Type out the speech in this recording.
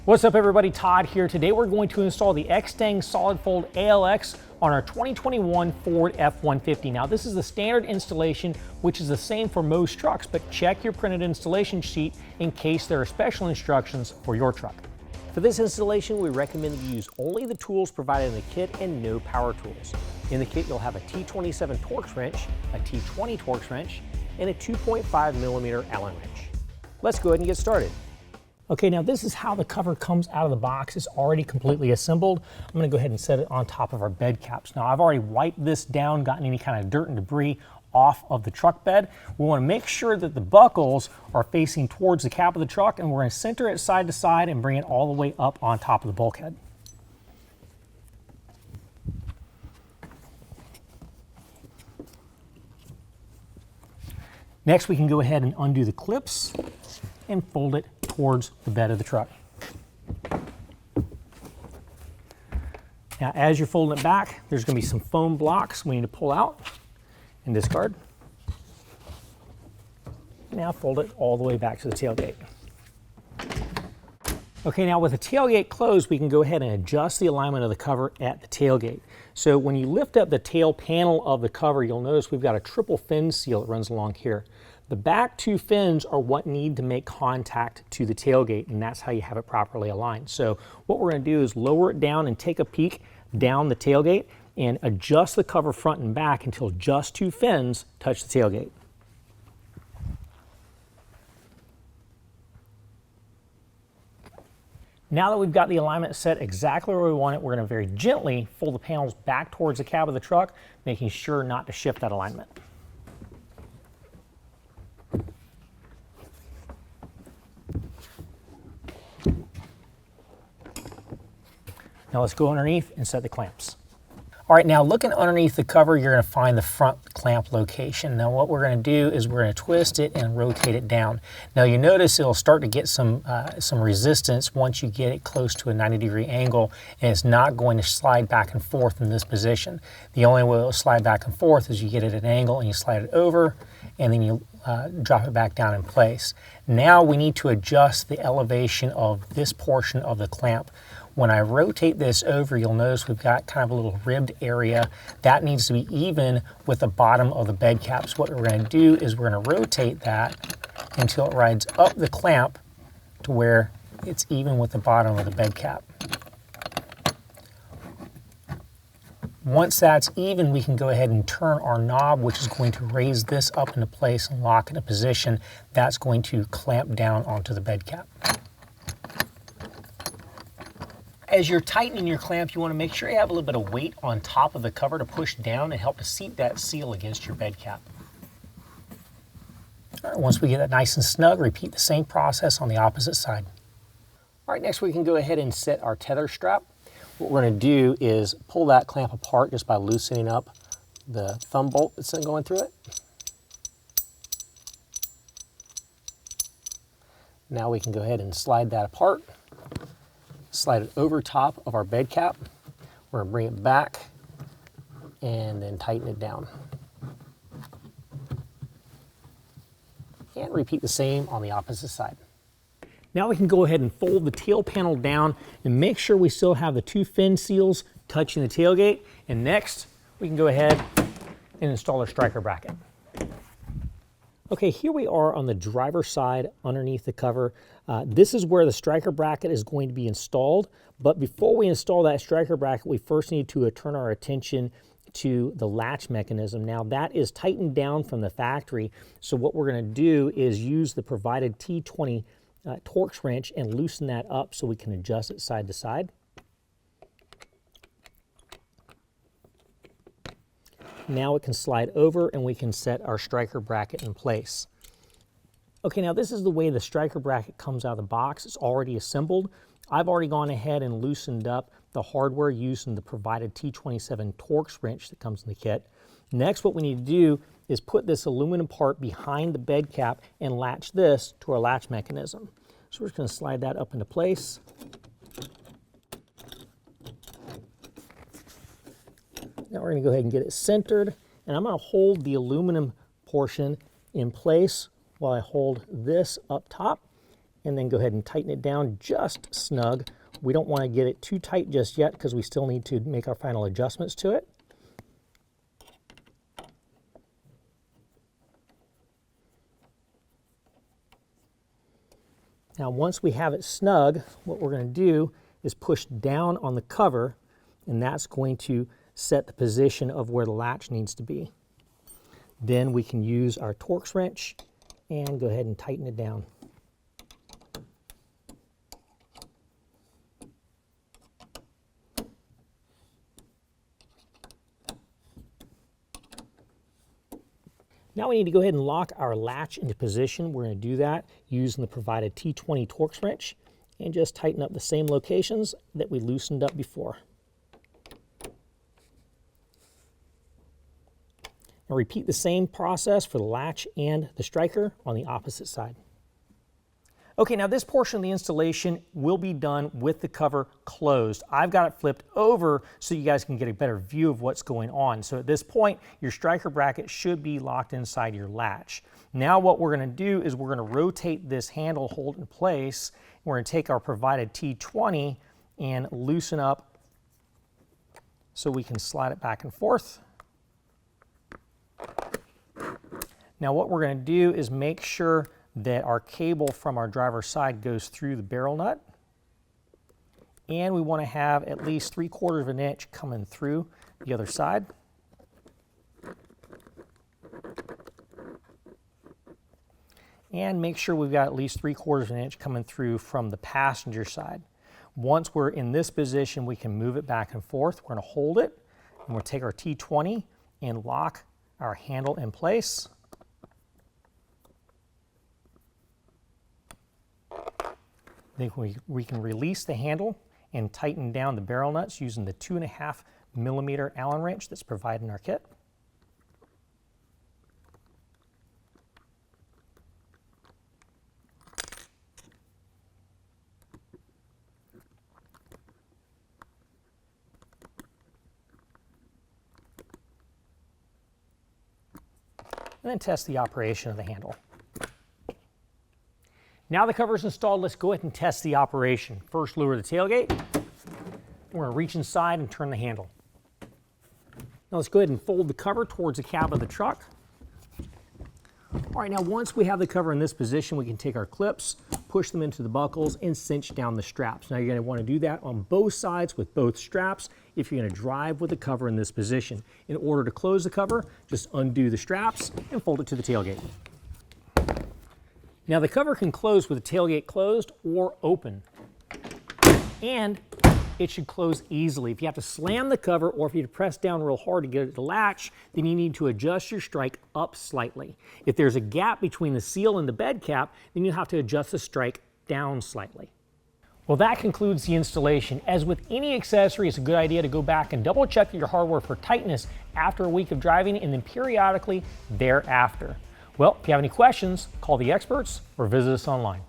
What's up everybody, Todd here. Today we're going to install the Extang Solid Fold ALX on our 2021 Ford F-150. Now this is the standard installation, which is the same for most trucks, but check your printed installation sheet in case there are special instructions for your truck. For this installation, we recommend that you use only the tools provided in the kit and no power tools. In the kit, you'll have a T27 Torx wrench, a T20 Torx wrench, and a 2.5mm Allen wrench. Let's go ahead and get started. Okay, now this is how the cover comes out of the box. It's already completely assembled. I'm gonna go ahead and set it on top of our bed caps. Now I've already wiped this down, gotten any kind of dirt and debris off of the truck bed. We wanna make sure that the buckles are facing towards the cap of the truck, and we're gonna center it side to side and bring it all the way up on top of the bulkhead. Next, we can go ahead and undo the clips and fold it towards the bed of the truck. Now, as you're folding it back, there's going to be some foam blocks we need to pull out and discard. Now fold it all the way back to the tailgate. Okay, now with the tailgate closed, we can go ahead and adjust the alignment of the cover at the tailgate. So when you lift up the tail panel of the cover, you'll notice we've got a triple fin seal that runs along here. The back two fins are what need to make contact to the tailgate, and that's how you have it properly aligned. So what we're going to do is lower it down and take a peek down the tailgate and adjust the cover front and back until just two fins touch the tailgate. Now that we've got the alignment set exactly where we want it, we're going to very gently fold the panels back towards the cab of the truck, making sure not to shift that alignment. Now let's go underneath and set the clamps. All right, now looking underneath the cover, you're going to find the front clamp location. Now what we're going to do is we're going to twist it and rotate it down. Now you notice it'll start to get some resistance once you get it close to a 90-degree angle, and it's not going to slide back and forth in this position. The only way it will slide back and forth is you get it at an angle and you slide it over, and then you drop it back down in place. Now we need to adjust the elevation of this portion of the clamp. When I rotate this over, you'll notice we've got kind of a little ribbed area. That needs to be even with the bottom of the bed caps. What we're going to do is we're going to rotate that until it rides up the clamp to where it's even with the bottom of the bed cap. Once that's even, we can go ahead and turn our knob, which is going to raise this up into place and lock it in position. That's going to clamp down onto the bed cap. As you're tightening your clamp, you want to make sure you have a little bit of weight on top of the cover to push down and help to seat that seal against your bed cap. All right, once we get that nice and snug, repeat the same process on the opposite side. All right, next we can go ahead and set our tether strap. What we're going to do is pull that clamp apart just by loosening up the thumb bolt that's going through it. Now we can go ahead and slide that apart. Slide it over top of our bed cap. We're going to bring it back and then tighten it down. And repeat the same on the opposite side. Now we can go ahead and fold the tail panel down and make sure we still have the two fin seals touching the tailgate. And next, we can go ahead and install our striker bracket. Okay, here we are on the driver's side underneath the cover. This is where the striker bracket is going to be installed. But before we install that striker bracket, we first need to turn our attention to the latch mechanism. Now that is tightened down from the factory. So what we're going to do is use the provided T20 Torx wrench and loosen that up so we can adjust it side to side. Now it can slide over and we can set our striker bracket in place. Okay, now this is the way the striker bracket comes out of the box. It's already assembled. I've already gone ahead and loosened up the hardware using the provided T27 Torx wrench that comes in the kit. Next, what we need to do is put this aluminum part behind the bed cap and latch this to our latch mechanism. So we're just going to slide that up into place. Now we're going to go ahead and get it centered, and I'm going to hold the aluminum portion in place while I hold this up top, and then go ahead and tighten it down just snug. We don't want to get it too tight just yet because we still need to make our final adjustments to it. Now once we have it snug, what we're going to do is push down on the cover, and that's going to set the position of where the latch needs to be. Then we can use our Torx wrench and go ahead and tighten it down. Now we need to go ahead and lock our latch into position. We're going to do that using the provided T20 Torx wrench and just tighten up the same locations that we loosened up before. Now repeat the same process for the latch and the striker on the opposite side. Okay, now this portion of the installation will be done with the cover closed. I've got it flipped over so you guys can get a better view of what's going on. So at this point, your striker bracket should be locked inside your latch. Now what we're going to do is we're going to rotate this handle hold in place. We're going to take our provided T20 and loosen up so we can slide it back and forth. Now what we're going to do is make sure that our cable from our driver's side goes through the barrel nut, and we want to have at least 3/4 of an inch coming through the other side. And make sure we've got at least 3/4 of an inch coming through from the passenger side. Once we're in this position, we can move it back and forth. We're going to hold it, and we'll take our T20 and lock our handle in place. Then we can release the handle and tighten down the barrel nuts using the 2.5 millimeter Allen wrench that's provided in our kit. And then test the operation of the handle. Now the cover is installed, let's go ahead and test the operation. First, lower the tailgate. We're going to reach inside and turn the handle. Now let's go ahead and fold the cover towards the cab of the truck. All right, now once we have the cover in this position, we can take our clips, push them into the buckles, and cinch down the straps. Now you're going to want to do that on both sides with both straps if you're going to drive with the cover in this position. In order to close the cover, just undo the straps and fold it to the tailgate. Now the cover can close with the tailgate closed or open, and it should close easily. If you have to slam the cover or if you have to press down real hard to get it to latch, then you need to adjust your strike up slightly. If there's a gap between the seal and the bed cap, then you have to adjust the strike down slightly. Well, that concludes the installation. As with any accessory, it's a good idea to go back and double check your hardware for tightness after a week of driving and then periodically thereafter. Well, if you have any questions, call the experts or visit us online.